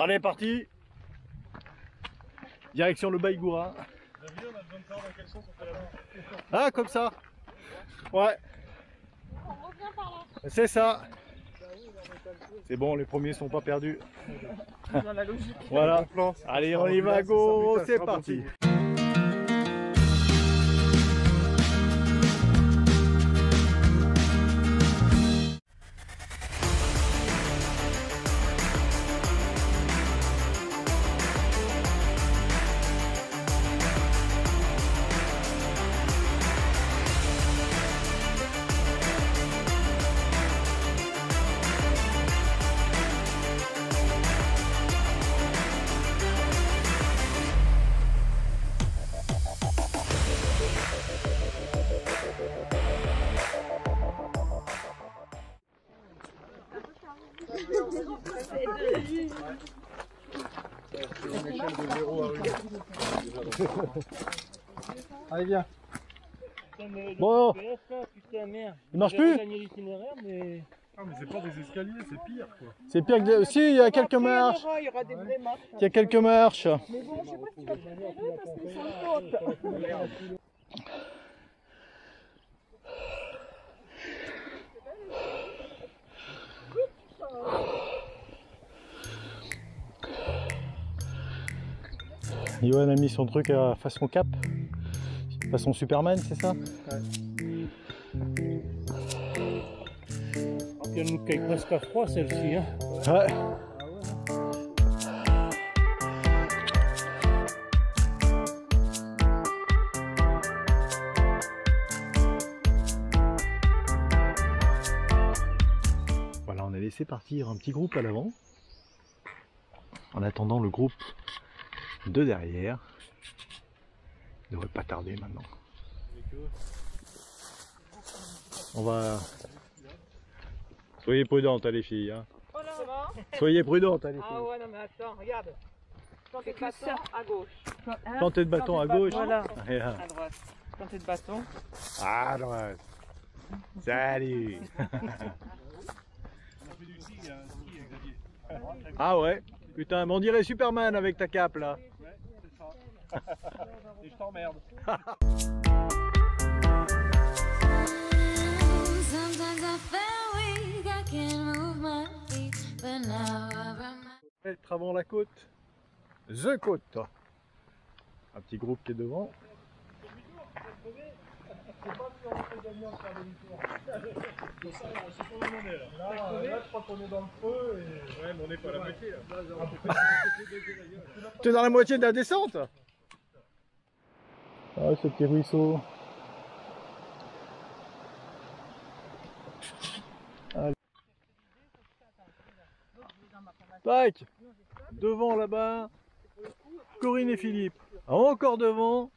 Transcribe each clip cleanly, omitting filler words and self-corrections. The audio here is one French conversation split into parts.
Allez, parti. Direction le Baïgoura. Ah, comme ça. Ouais. C'est ça. C'est bon, les premiers sont pas perdus. Dans la logique. Voilà. Allez, on y va, go. C'est parti. Allez, viens. Bon. Putain, merde. Il marche plus? Mais... Ah, mais c'est pas des escaliers, c'est pire quoi. C'est pire que... Si, il y a quelques marches. Il y aura des vraies marches. Il y a quelques marches. Mais bon, je sais pas si tu vas te trouver parce qu'ils sont hautes. Johan a mis son truc à façon cap. Façon Superman, c'est ça? Elle nous caille presque à froid celle-ci. Hein. Ouais. Voilà, on a laissé partir un petit groupe à l'avant. En attendant le groupe de derrière. Il devrait pas tarder maintenant. On va... Soyez prudentes les filles. Hein. Oh là, Soyez prudentes les filles. ah ouais, non mais attends, regarde. Plantez de bâton à gauche. Plantez de bâton à gauche. Voilà. Rien. À droite. Plantez de bâton. À droite. Salut. Ah ouais. Putain, mais on dirait Superman avec ta cape là. Ouais, c'est ça. Et je t'emmerde. Être avant la côte. The côte. Un petit groupe qui est devant. Là, je crois qu'on est dans le creux et... Ouais, mais on n'est pas à la moitié là. Tu es dans la moitié de la descente. Ah, ce petit ruisseau. Allez. Tac. Devant là-bas, Corinne et Philippe. Encore devant,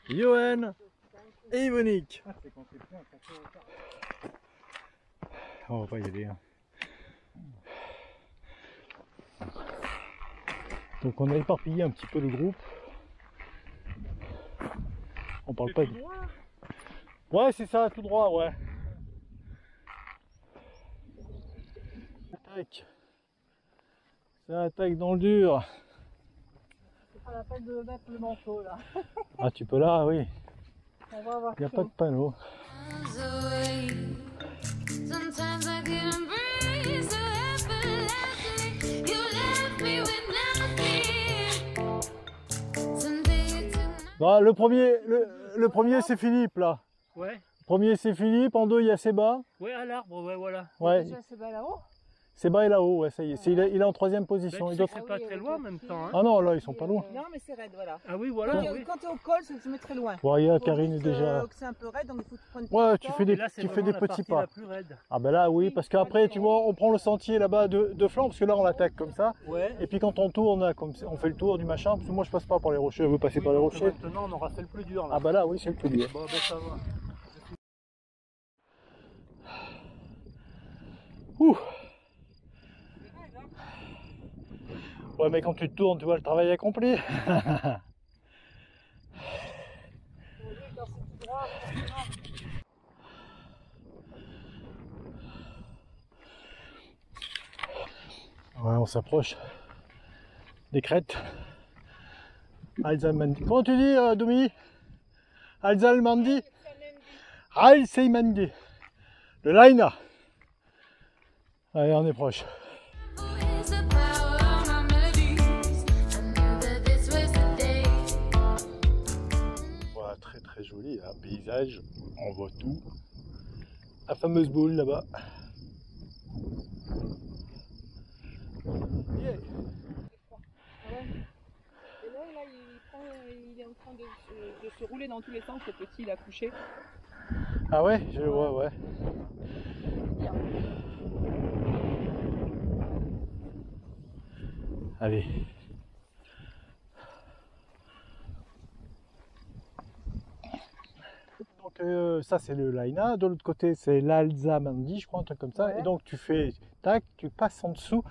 Johan et Yvonique. On va pas y aller. Hein. Donc on a éparpillé un petit peu le groupe. On parle pas de... Ouais, c'est ça, tout droit, ouais. Tac. Ça attaque dans le dur. C'est pas la peine de mettre le manteau là. Ah, tu peux là, oui. On va avoir Il n'y a pas de panneau. Ah, le premier c'est Philippe là. Ouais. Le premier c'est Philippe, en deux il y a Séba. Ouais, à l'arbre, ouais, voilà. Ouais. Déjà, c'est bas là-haut. Séba est là-haut, ouais, ça y est. Il est en troisième position. Ben, Il doit... c'est pas très loin en même temps. Hein. Ah non, là ils sont pas loin. Non, mais c'est raide, voilà. Ah oui, voilà. Oui. Quand tu es au col, tu mets très loin. Bon, regarde, Faut Karine est juste, déjà... que c'est un peu raide, donc il faut prendre Ouais, du tu temps. fais des, Et là, c'est tu fais vraiment des la petits partie pas. la plus raide. Ah ben là oui, parce qu'après tu vois, on prend le sentier là-bas de flanc, parce que là on l'attaque comme ça. Ouais. Et puis quand on tourne, on fait le tour du machin, parce que moi je passe pas par les rochers, je veux passer par les rochers. Maintenant, on aura fait le plus dur là. Ah bah là oui, c'est le plus dur. Bon, ben ça va. Ouh. Ouais, mais quand tu te tournes, tu vois, le travail est accompli. Ouais, on s'approche. des crêtes. Alzamandi. Comment tu dis, Domi? Alzamandi? Alzamandi. Le Laina. Allez, on est proche. Voilà, très très joli, un paysage, on voit tout. La fameuse boule là-bas. Yeah. Et là, il est en train de se rouler dans tous les sens, ce petit, il a couché. Ah ouais, je le vois, ouais. Allez. Donc ça c'est le Laina, de l'autre côté c'est l'Alzamandi, je crois, un truc comme ça. Ouais. Et donc tu fais tac, tu passes en dessous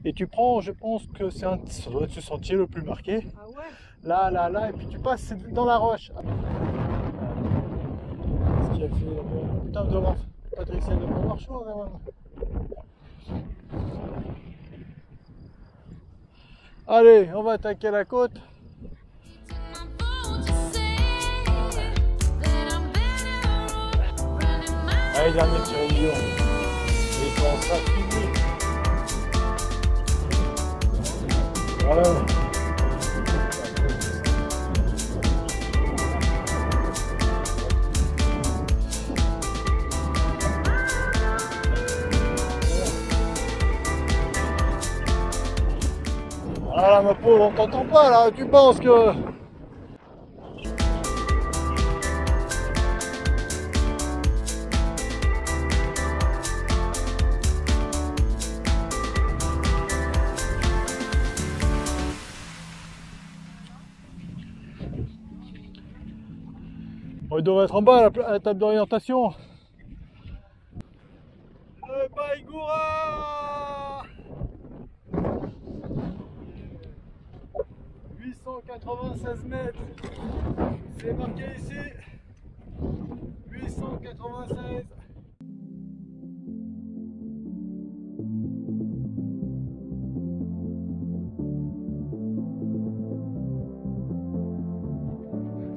et tu prends, je pense que ça doit être ce sentier le plus marqué. Ah ouais. Là, et puis tu passes dans la roche. Ce qui a fait putain de l'enfant. Patricia de avoir chaud quand même. Allez, on va attaquer la côte. Allez, dernier petit rayon. Et quand ça finit. Voilà. Voilà ma pauvre, on t'entend pas là, tu penses que... On devrait être en bas à la table d'orientation. Le Baïgoura 896 mètres. C'est marqué ici. 896.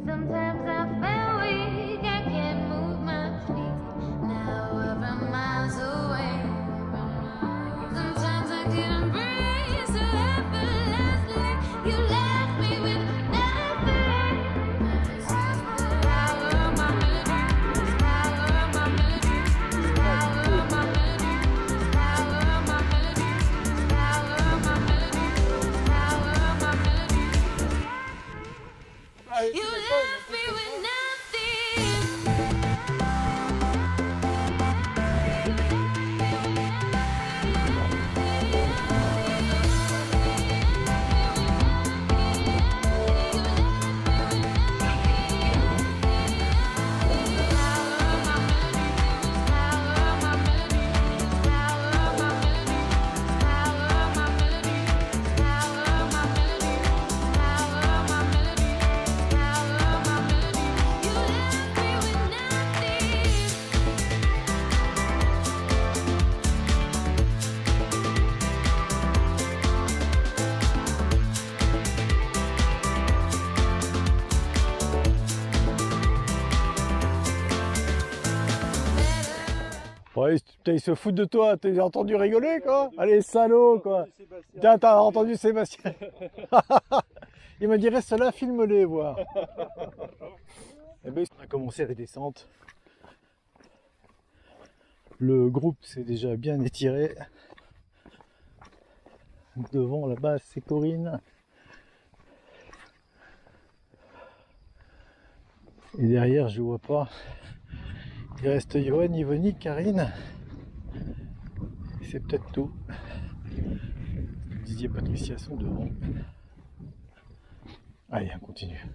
Sometimes I feel weak, I can't move my feet. Now I'm miles away. Sometimes I can't breathe so effortlessly. You left me with nothing. Power of my melody, power of my melody, power of my melody, power of my melody, power of my melody, power of my melody. You left me with nothing. Ouais, putain, ils se foutent de toi, t'as entendu rigoler quoi? Allez, salaud quoi! Tiens, t'as entendu Sébastien? Il m'a dit reste là, filme-les, voir. Et ben, on a commencé la descente. Le groupe s'est déjà bien étiré. Devant là-bas, c'est Corinne. Et derrière, je vois pas. Il reste Johan, Yvonne, Karine. C'est peut-être tout. Didier et Patricia sont devant. Allez, on continue.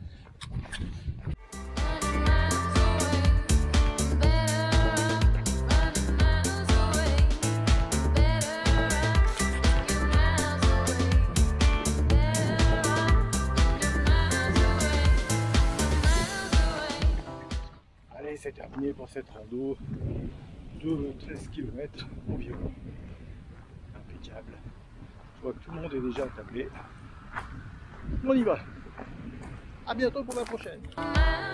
Allez, c'est terminé pour cette rando de 13 km environ. Impeccable. Je vois que tout le monde est déjà attablé. On y va. À bientôt pour la prochaine. man.